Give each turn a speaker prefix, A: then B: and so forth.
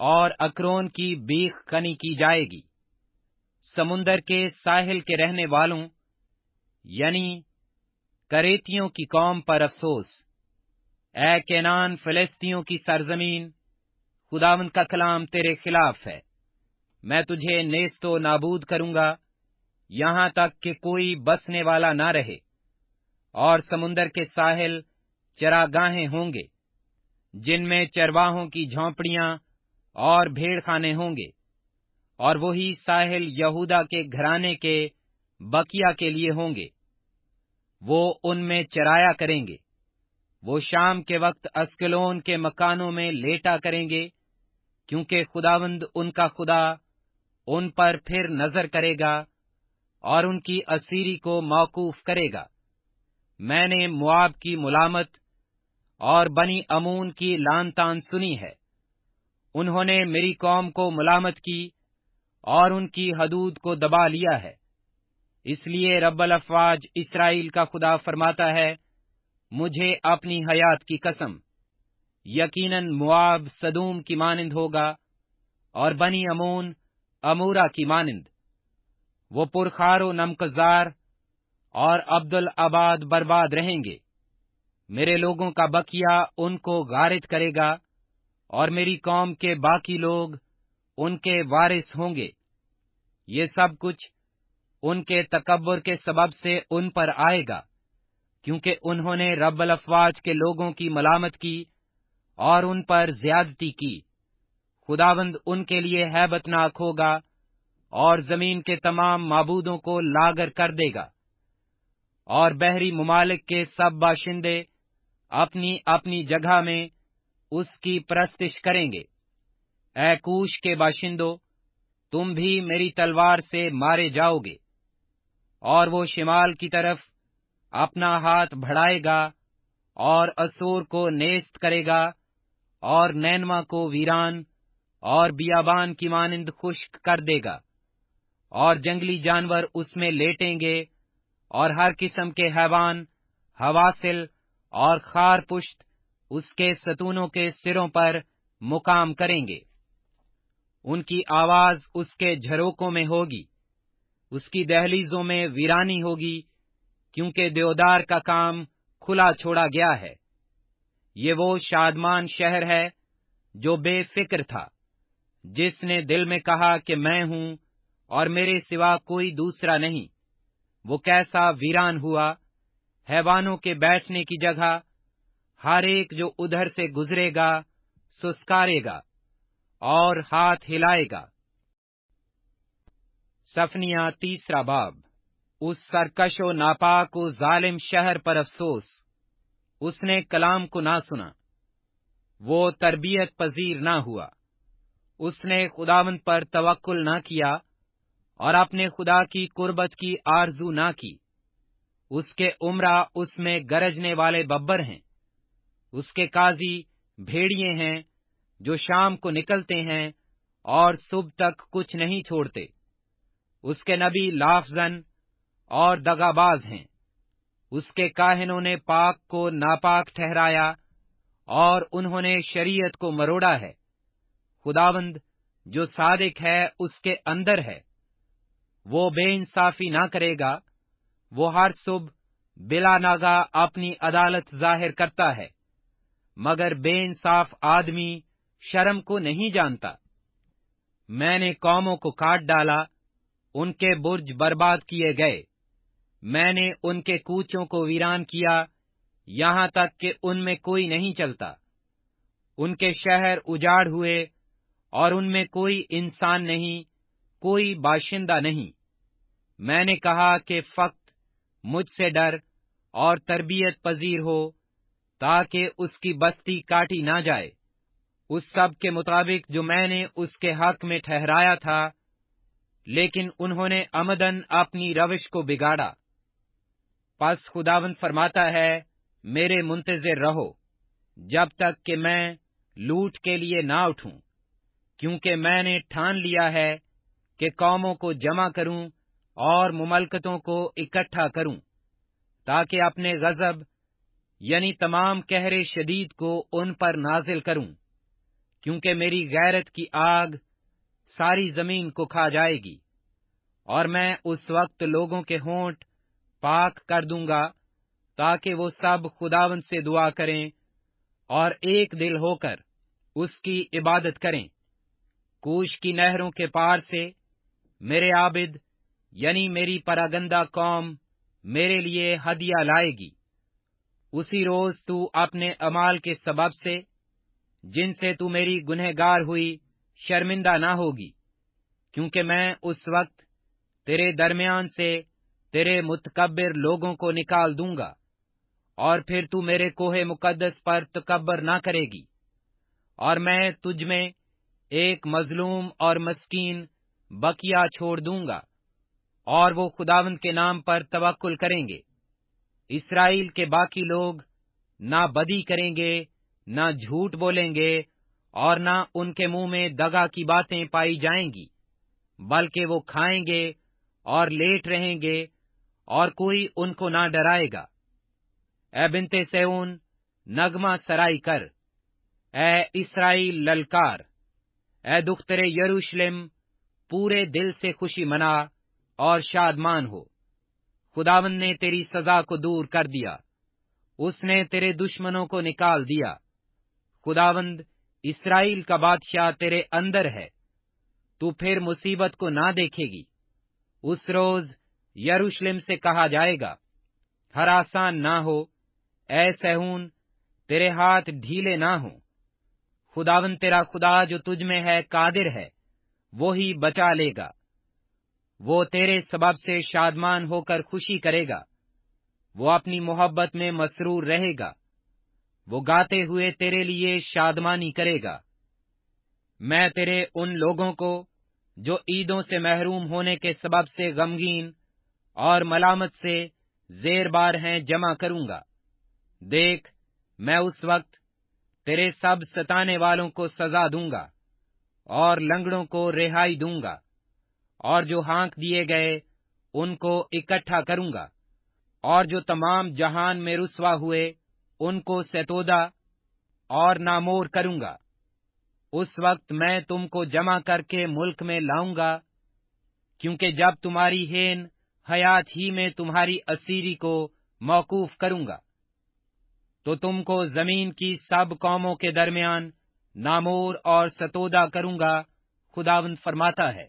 A: اور اکرون کی بیخ کنی کی جائے گی۔ سمندر کے ساحل کے رہنے والوں یعنی کریتیوں کی قوم پر افسوس۔ اے کینان فلسطینیوں کی سرزمین، خداوند کا کلام تیرے خلاف ہے۔ میں تجھے نیست و نابود کروں گا، یہاں تک کہ کوئی بسنے والا نہ رہے، اور سمندر کے ساحل چراگاہیں ہوں گے، جن میں چرواہوں کی جھونپڑیاں اور بھیڑ خانے ہوں گے، اور وہی ساحل یہودا کے گھرانے کے بقیہ کے لیے ہوں گے، وہ ان میں چرایا کریں گے۔ وہ شام کے وقت اسکلون کے مکانوں میں لیٹا کریں گے، کیونکہ خداوند ان کا خدا ان پر پھر نظر کرے گا اور ان کی اسیری کو موقوف کرے گا۔ میں نے مواب کی ملامت اور بنی امون کی لان تان سنی ہے۔ انہوں نے میری قوم کو ملامت کی اور ان کی حدود کو دبا لیا ہے۔ اس لیے رب الافواج اسرائیل کا خدا فرماتا ہے، مجھے اپنی حیات کی قسم، یقیناً مواب سدوم کی مانند ہوگا اور بنی امون امورا کی مانند۔ وہ پرخار و نمکزار اور عبدالآباد برباد رہیں گے۔ میرے لوگوں کا بقیہ ان کو غارت کرے گا، اور میری قوم کے باقی لوگ ان کے وارث ہوں گے۔ یہ سب کچھ ان کے تکبر کے سبب سے ان پر آئے گا، کیونکہ انہوں نے رب الافواج کے لوگوں کی ملامت کی اور ان پر زیادتی کی۔ خداوند ان کے لیے ہیبت ناک ہوگا اور زمین کے تمام معبودوں کو لاگر کر دے گا، اور بحری ممالک کے سب باشندے اپنی اپنی جگہ میں اس کی پرستش کریں گے۔ اے کوش کے باشندو، تم بھی میری تلوار سے مارے جاؤ گے۔ اور وہ شمال کی طرف اپنا ہاتھ بڑھائے گا اور اسور کو نیست کرے گا، اور نینوا کو ویران اور بیابان کی مانند خشک کر دے گا، اور جنگلی جانور اس میں لیٹیں گے، اور ہر قسم کے حیوان، حواسل اور خار پشت اس کے ستونوں کے سروں پر مقام کریں گے۔ ان کی آواز اس کے جھروکوں میں ہوگی، اس کی دہلیزوں میں ویرانی ہوگی، کیونکہ دیودار کا کام کھلا چھوڑا گیا ہے۔ یہ وہ شادمان شہر ہے جو بے فکر تھا، جس نے دل میں کہا کہ میں ہوں اور میرے سوا کوئی دوسرا نہیں۔ وہ کیسا ویران ہوا، حیوانوں کے بیٹھنے کی جگہ، ہر ایک جو ادھر سے گزرے گا سسکارے گا اور ہاتھ ہلائے گا۔ صفنیہ تیسرا باب۔ اس سرکش و ناپاک و ظالم شہر پر افسوس، اس نے کلام کو نہ سنا، وہ تربیت پذیر نہ ہوا۔ اس نے خداوند پر توکل نہ کیا اور اپنے خدا کی قربت کی آرزو نہ کی۔ اس کے امرا اس میں گرجنے والے ببر ہیں، اس کے قاضی بھیڑیے ہیں جو شام کو نکلتے ہیں اور صبح تک کچھ نہیں چھوڑتے۔ اس کے نبی لافزن اور دغاباز ہیں۔ اس کے کاہنوں نے پاک کو ناپاک ٹھہرایا اور انہوں نے شریعت کو مروڑا ہے۔ خداوند جو صادق ہے اس کے اندر ہے، وہ بے انصافی نہ کرے گا۔ وہ ہر صبح بلا ناگا اپنی عدالت ظاہر کرتا ہے، مگر بے انصاف آدمی شرم کو نہیں جانتا۔ میں نے قوموں کو کاٹ ڈالا، ان کے برج برباد کیے گئے۔ میں نے ان کے کوچوں کو ویران کیا، یہاں تک کہ ان میں کوئی نہیں چلتا۔ ان کے شہر اجاڑ ہوئے اور ان میں کوئی انسان نہیں، کوئی باشندہ نہیں۔ میں نے کہا کہ فقط مجھ سے ڈر اور تربیت پذیر ہو، تاکہ اس کی بستی کاٹی نہ جائے، اس سب کے مطابق جو میں نے اس کے حق میں ٹھہرایا تھا، لیکن انہوں نے عمدن اپنی روش کو بگاڑا۔ پس خداوند فرماتا ہے، میرے منتظر رہو، جب تک کہ میں لوٹ کے لیے نہ اٹھوں، کیونکہ میں نے ٹھان لیا ہے کہ قوموں کو جمع کروں اور مملکتوں کو اکٹھا کروں، تاکہ اپنے غضب یعنی تمام قہر شدید کو ان پر نازل کروں، کیونکہ میری غیرت کی آگ ساری زمین کو کھا جائے گی، اور میں اس وقت لوگوں کے ہونٹ پاک کر دوں گا تاکہ وہ سب خداوند سے دعا کریں اور ایک دل ہو کر اس کی عبادت کریں۔ کوش کی نہروں کے پار سے میرے عابد یعنی میری پراگندہ قوم میرے لیے ہدیہ لائے گی۔ اسی روز تو اپنے اعمال کے سبب سے جن سے تو میری گنہگار ہوئی شرمندہ نہ ہوگی، کیونکہ میں اس وقت تیرے درمیان سے تیرے متکبر لوگوں کو نکال دوں گا، اور پھر تو میرے کوہ مقدس پر تکبر نہ کرے گی، اور میں تجھ میں ایک مظلوم اور مسکین بقیہ چھوڑ دوں گا، اور وہ خداوند کے نام پر توکل کریں گے۔ اسرائیل کے باقی لوگ نہ بدی کریں گے، نہ جھوٹ بولیں گے، اور نہ ان کے منہ میں دغا کی باتیں پائی جائیں گی، بلکہ وہ کھائیں گے اور لیٹ رہیں گے، اور کوئی ان کو نہ ڈرائے گا۔ اے بنت صہیون، نغمہ سرائی کر، اے اسرائیل للکار، اے دختر یروشلم، پورے دل سے خوشی منا اور شادمان ہو۔ خداوند نے تیری سزا کو دور کر دیا، اس نے تیرے دشمنوں کو نکال دیا۔ خداوند اسرائیل کا بادشاہ تیرے اندر ہے، تو پھر مصیبت کو نہ دیکھے گی۔ اس روز یروشلم سے کہا جائے گا، ہراسان نہ ہو، اے صہیون، تیرے ہاتھ ڈھیلے نہ ہوں۔ خداوند تیرا خدا جو تجھ میں ہے قادر ہے، وہی بچا لے گا۔ وہ تیرے سبب سے شادمان ہو کر خوشی کرے گا، وہ اپنی محبت میں مسرور رہے گا، وہ گاتے ہوئے تیرے لیے شادمانی کرے گا۔ میں تیرے ان لوگوں کو جو عیدوں سے محروم ہونے کے سبب سے غمگین اور ملامت سے زیر بار ہیں جمع کروں گا۔ دیکھ، میں اس وقت تیرے سب ستانے والوں کو سزا دوں گا، اور لنگڑوں کو رہائی دوں گا، اور جو ہانک دیے گئے ان کو اکٹھا کروں گا، اور جو تمام جہان میں رسوا ہوئے ان کو ستودا اور نامور کروں گا۔ اس وقت میں تم کو جمع کر کے ملک میں لاؤں گا، کیونکہ جب تمہاری ہین حیات ہی میں تمہاری اسیری کو موقوف کروں گا، تو تم کو زمین کی سب قوموں کے درمیان نامور اور ستودا کروں گا، خداوند فرماتا ہے۔